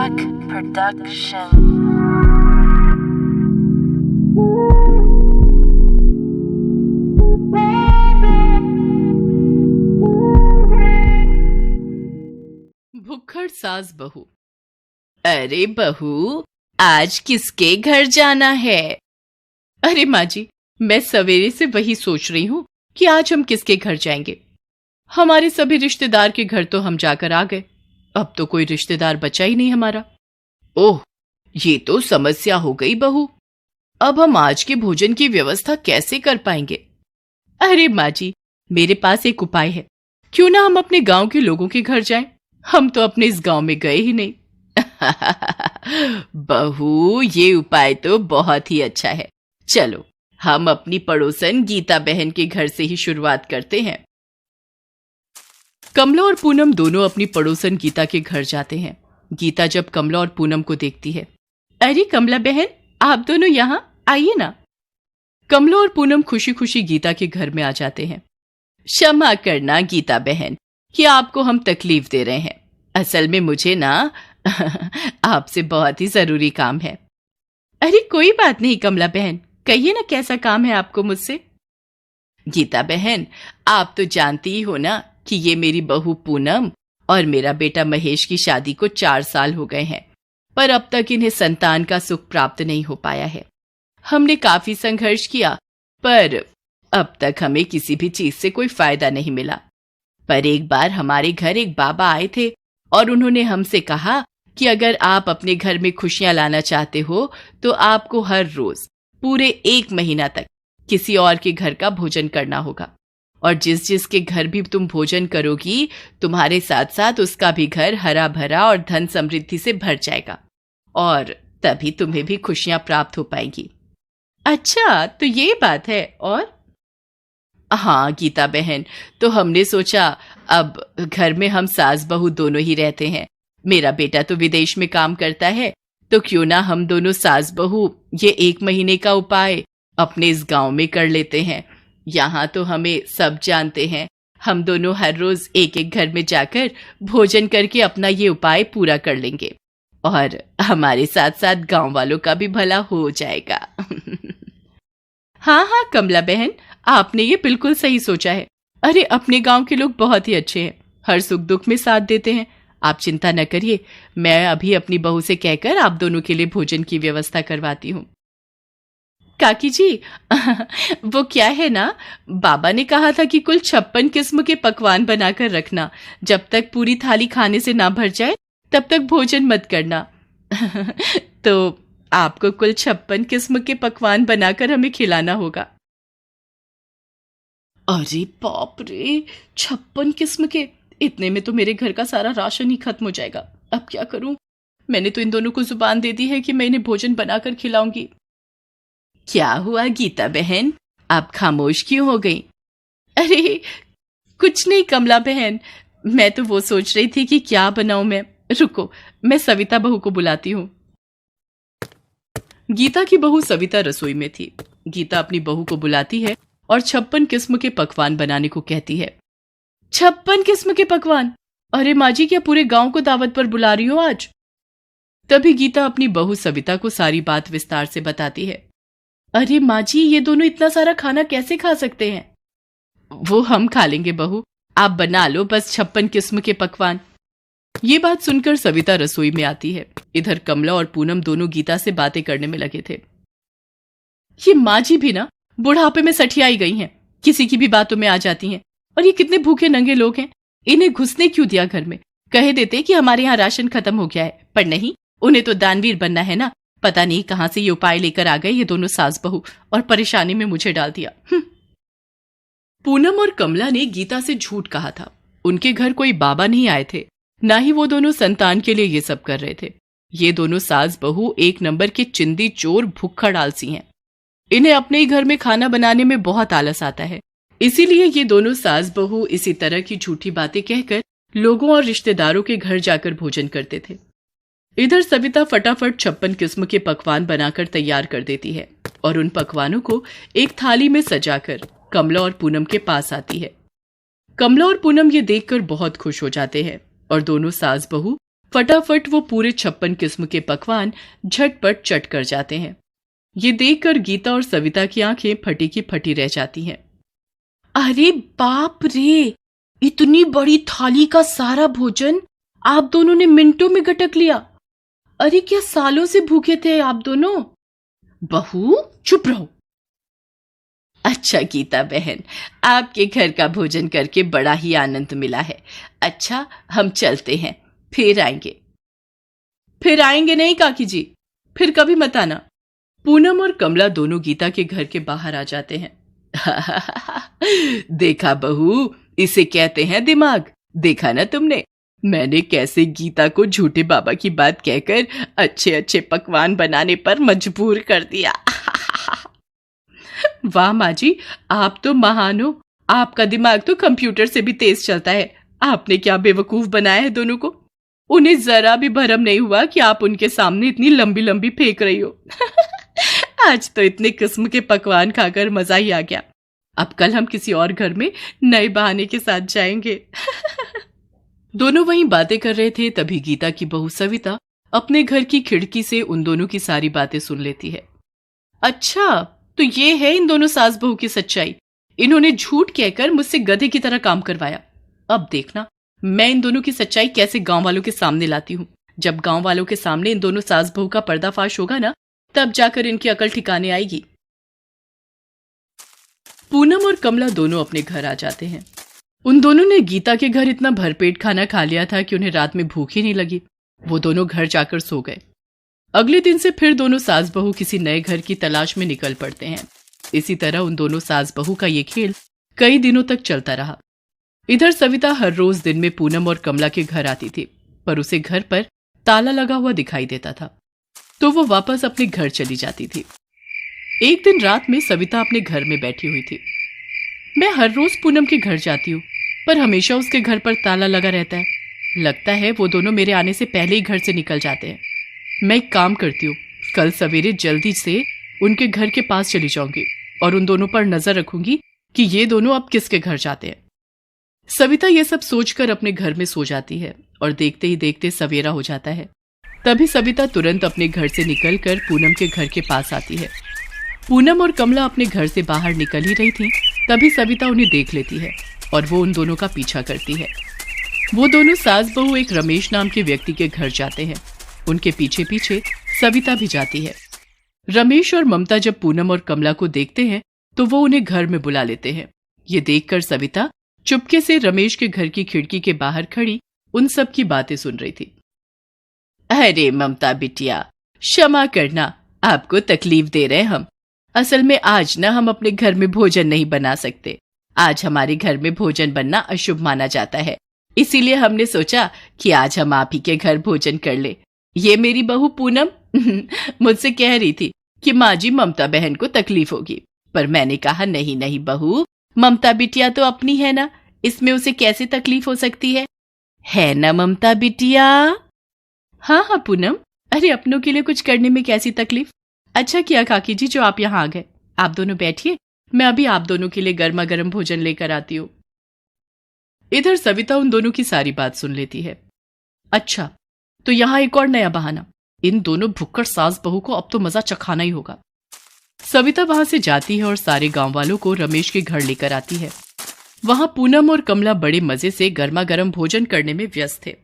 Track Production. भुक्खड़ सास बहू। अरे बहू, आज किसके घर जाना है? अरे माँ जी, मैं सवेरे से वही सोच रही हूँ कि आज हम किसके घर जाएंगे। हमारे सभी रिश्तेदार के घर तो हम जाकर आ गए, अब तो कोई रिश्तेदार बचा ही नहीं हमारा। ओह, ये तो समस्या हो गई बहू। अब हम आज के भोजन की व्यवस्था कैसे कर पाएंगे? अरे माँ जी, मेरे पास एक उपाय है। क्यों ना हम अपने गांव के लोगों के घर जाएं? हम तो अपने इस गांव में गए ही नहीं। बहू, ये उपाय तो बहुत ही अच्छा है। चलो, हम अपनी पड़ोसन गीता बहन के घर से ही शुरुआत करते हैं। कमला और पूनम दोनों अपनी पड़ोसन गीता के घर जाते हैं। गीता जब कमला और पूनम को देखती है, अरे कमला बहन, आप दोनों यहाँ आइए ना। कमला और पूनम खुशी खुशी गीता के घर में आ जाते हैं। क्षमा करना गीता बहन कि आपको हम तकलीफ दे रहे हैं। असल में मुझे ना आपसे बहुत ही जरूरी काम है। अरे कोई बात नहीं कमला बहन, कहिए ना कैसा काम है आपको मुझसे। गीता बहन, आप तो जानती ही हो ना कि ये मेरी बहू पूनम और मेरा बेटा महेश की शादी को 4 साल हो गए हैं, पर अब तक इन्हें संतान का सुख प्राप्त नहीं हो पाया है। हमने काफी संघर्ष किया, पर अब तक हमें किसी भी चीज से कोई फायदा नहीं मिला। पर एक बार हमारे घर एक बाबा आए थे और उन्होंने हमसे कहा कि अगर आप अपने घर में खुशियां लाना चाहते हो तो आपको हर रोज पूरे 1 महीना तक किसी और के घर का भोजन करना होगा, और जिस जिस के घर भी तुम भोजन करोगी, तुम्हारे साथ साथ उसका भी घर हरा भरा और धन समृद्धि से भर जाएगा, और तभी तुम्हें भी खुशियां प्राप्त हो पाएंगी। अच्छा, तो ये बात है। और हाँ गीता बहन, तो हमने सोचा अब घर में हम सास बहू दोनों ही रहते हैं। मेरा बेटा तो विदेश में काम करता है, तो क्यों ना हम दोनों सास बहू ये 1 महीने का उपाय अपने इस गांव में कर लेते हैं। यहाँ तो हमें सब जानते हैं। हम दोनों हर रोज एक एक घर में जाकर भोजन करके अपना ये उपाय पूरा कर लेंगे, और हमारे साथ साथ गांव वालों का भी भला हो जाएगा। हाँ हाँ कमला बहन, आपने ये बिल्कुल सही सोचा है। अरे अपने गांव के लोग बहुत ही अच्छे हैं, हर सुख दुख में साथ देते हैं। आप चिंता न करिए, मैं अभी अपनी बहू से कहकर आप दोनों के लिए भोजन की व्यवस्था करवाती हूँ। काकी जी, वो क्या है ना, बाबा ने कहा था कि कुल 56 किस्म के पकवान बनाकर रखना। जब तक पूरी थाली खाने से ना भर जाए तब तक भोजन मत करना। तो आपको कुल 56 किस्म के पकवान बनाकर हमें खिलाना होगा। अरे बाप रे, 56 किस्म के! इतने में तो मेरे घर का सारा राशन ही खत्म हो जाएगा। अब क्या करूं? मैंने तो इन दोनों को जुबान दे दी है कि मैं इन्हें भोजन बनाकर खिलाऊंगी। क्या हुआ गीता बहन, आप खामोश क्यों हो गई? अरे कुछ नहीं कमला बहन, मैं तो वो सोच रही थी कि क्या बनाऊं मैं। रुको, मैं सविता बहू को बुलाती हूँ। गीता की बहू सविता रसोई में थी। गीता अपनी बहू को बुलाती है और 56 किस्म के पकवान बनाने को कहती है। 56 किस्म के पकवान? अरे माँ जी, क्या पूरे गांव को दावत पर बुला रही हो आज? तभी गीता अपनी बहू सविता को सारी बात विस्तार से बताती है। अरे माँ जी, ये दोनों इतना सारा खाना कैसे खा सकते हैं? वो हम खा लेंगे बहू, आप बना लो बस 56 किस्म के पकवान। ये बात सुनकर सविता रसोई में आती है। इधर कमला और पूनम दोनों गीता से बातें करने में लगे थे। ये माँ जी भी ना बुढ़ापे में सठियाई गई हैं, किसी की भी बातों में आ जाती हैं। और ये कितने भूखे नंगे लोग हैं, इन्हें घुसने क्यों दिया घर में? कह देते कि हमारे यहाँ राशन खत्म हो गया है, पर नहीं, उन्हें तो दानवीर बनना है ना। पता नहीं कहां से ये उपाय लेकर आ गए ये दोनों सास बहू, और परेशानी में मुझे डाल दिया। पूनम और कमला ने गीता से झूठ कहा था। उनके घर कोई बाबा नहीं आए थे, ना ही वो दोनों संतान के लिए ये सब कर रहे थे। ये दोनों सास बहू 1 नंबर के चिंदी चोर भुक्खड़ आलसी हैं। इन्हें अपने ही घर में खाना बनाने में बहुत आलस आता है, इसीलिए ये दोनों सास बहू इसी तरह की झूठी बातें कहकर लोगों और रिश्तेदारों के घर जाकर भोजन करते थे। इधर सविता फटाफट 56 किस्म के पकवान बनाकर तैयार कर देती है और उन पकवानों को एक थाली में सजाकर कमला और पूनम के पास आती है। कमला और पूनम ये देखकर बहुत खुश हो जाते हैं और दोनों सास बहू फटाफट वो पूरे 56 किस्म के पकवान झटपट चट कर जाते हैं। ये देखकर गीता और सविता की आंखें फटी की फटी रह जाती हैं। अरे बाप रे, इतनी बड़ी थाली का सारा भोजन आप दोनों ने मिनटों में गटक लिया। अरे क्या सालों से भूखे थे आप दोनों? बहू चुप रहो। अच्छा गीता बहन, आपके घर का भोजन करके बड़ा ही आनंद मिला है। अच्छा हम चलते हैं, फिर आएंगे। फिर आएंगे नहीं काकी जी, फिर कभी मत आना। पूनम और कमला दोनों गीता के घर के बाहर आ जाते हैं। देखा बहू, इसे कहते हैं दिमाग। देखा ना तुमने, मैंने कैसे गीता को झूठे बाबा की बात कहकर अच्छे अच्छे पकवान बनाने पर मजबूर कर दिया। वाह माँ जी, आप तो महान हो। आपका दिमाग तो कंप्यूटर से भी तेज चलता है। आपने क्या बेवकूफ बनाया है दोनों को। उन्हें जरा भी भरम नहीं हुआ कि आप उनके सामने इतनी लंबी लंबी फेंक रही हो। आज तो इतने किस्म के पकवान खाकर मजा ही आ गया। अब कल हम किसी और घर में नए बहाने के साथ जाएंगे। दोनों वहीं बातें कर रहे थे, तभी गीता की बहू सविता अपने घर की खिड़की से उन दोनों की सारी बातें सुन लेती है। अच्छा, तो ये है इन दोनों सास बहू की सच्चाई। इन्होंने झूठ कहकर मुझसे गधे की तरह काम करवाया। अब देखना मैं इन दोनों की सच्चाई कैसे गांव वालों के सामने लाती हूँ। जब गांव वालों के सामने इन दोनों सास बहू का पर्दाफाश होगा ना, तब जाकर इनकी अकल ठिकाने आएगी। पूनम और कमला दोनों अपने घर आ जाते हैं। उन दोनों ने गीता के घर इतना भरपेट खाना खा लिया था कि उन्हें रात में भूख ही नहीं लगी। वो दोनों घर जाकर सो गए। अगले दिन से फिर दोनों सास बहू किसी नए घर की तलाश में निकल पड़ते हैं। इसी तरह उन दोनों सास बहू का ये खेल कई दिनों तक चलता रहा। इधर सविता हर रोज दिन में पूनम और कमला के घर आती थी, पर उसे घर पर ताला लगा हुआ दिखाई देता था, तो वो वापस अपने घर चली जाती थी। एक दिन रात में सविता अपने घर में बैठी हुई थी। मैं हर रोज पूनम के घर जाती हूँ, पर हमेशा उसके घर पर ताला लगा रहता है। लगता है वो दोनों मेरे आने से पहले ही घर से निकल जाते हैं। मैं एक काम करती हूँ, कल सवेरे जल्दी से उनके घर के पास चली जाऊंगी और उन दोनों पर नजर रखूंगी कि ये दोनों अब किसके घर जाते हैं। सविता ये सब सोचकर अपने घर में सो जाती है और देखते ही देखते सवेरा हो जाता है। तभी सविता तुरंत अपने घर से निकलकर पूनम के घर के पास आती है। पूनम और कमला अपने घर से बाहर निकल ही रही थी, तभी सविता उन्हें देख लेती है और वो उन दोनों का पीछा करती है। वो दोनों सास बहू एक रमेश नाम के व्यक्ति के घर जाते हैं। उनके पीछे पीछे सविता भी जाती है। रमेश और ममता जब पूनम और कमला को देखते हैं तो वो उन्हें घर में बुला लेते हैं। ये देखकर सविता चुपके से रमेश के घर की खिड़की के बाहर खड़ी उन सब की बातें सुन रही थी। अरे ममता बिटिया, क्षमा करना, आपको तकलीफ दे रहे हम। असल में आज ना हम अपने घर में भोजन नहीं बना सकते। आज हमारे घर में भोजन बनना अशुभ माना जाता है, इसीलिए हमने सोचा कि आज हम आप ही के घर भोजन कर ले। ये मेरी बहू पूनम मुझसे कह रही थी कि माँ जी ममता बहन को तकलीफ होगी, पर मैंने कहा नहीं नहीं बहू, ममता बिटिया तो अपनी है ना, इसमें उसे कैसे तकलीफ हो सकती है ना ममता बिटिया? हाँ हाँ पूनम, अरे अपनों के लिए कुछ करने में कैसी तकलीफ। अच्छा किया काकी जी जो आप यहाँ आ गए। आप दोनों बैठिए, मैं अभी आप दोनों के लिए गर्मा गर्म भोजन लेकर आती हूँ। इधर सविता उन दोनों की सारी बात सुन लेती है। अच्छा, तो यहाँ एक और नया बहाना। इन दोनों भुक्कड़ सास बहू को अब तो मजा चखाना ही होगा। सविता वहां से जाती है और सारे गांव वालों को रमेश के घर लेकर आती है। वहां पूनम और कमला बड़े मजे से गर्मा गर्म भोजन करने में व्यस्त थे।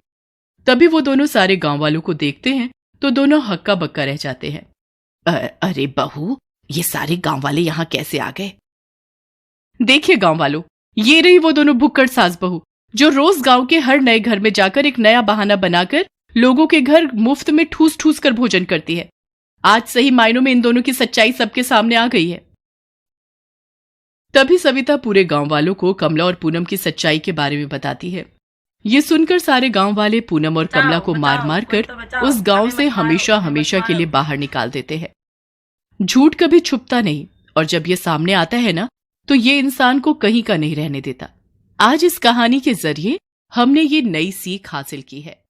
तभी वो दोनों सारे गांव वालों को देखते हैं तो दोनों हक्का बक्का रह जाते हैं। अरे बहू, ये सारे गांव वाले यहाँ कैसे आ गए? देखिए गांव वालों, ये रही वो दोनों भुक्कड़ सास बहू जो रोज गांव के हर नए घर में जाकर एक नया बहाना बनाकर लोगों के घर मुफ्त में ठूस ठूस कर भोजन करती है। आज सही मायनों में इन दोनों की सच्चाई सबके सामने आ गई है। तभी सविता पूरे गांव वालों को कमला और पूनम की सच्चाई के बारे में बताती है। ये सुनकर सारे गांव वाले पूनम और कमला को मार मार कर उस गांव से हमेशा हमेशा के लिए बाहर निकाल देते हैं। झूठ कभी छुपता नहीं, और जब ये सामने आता है ना, तो ये इंसान को कहीं का नहीं रहने देता। आज इस कहानी के जरिए हमने ये नई सीख हासिल की है।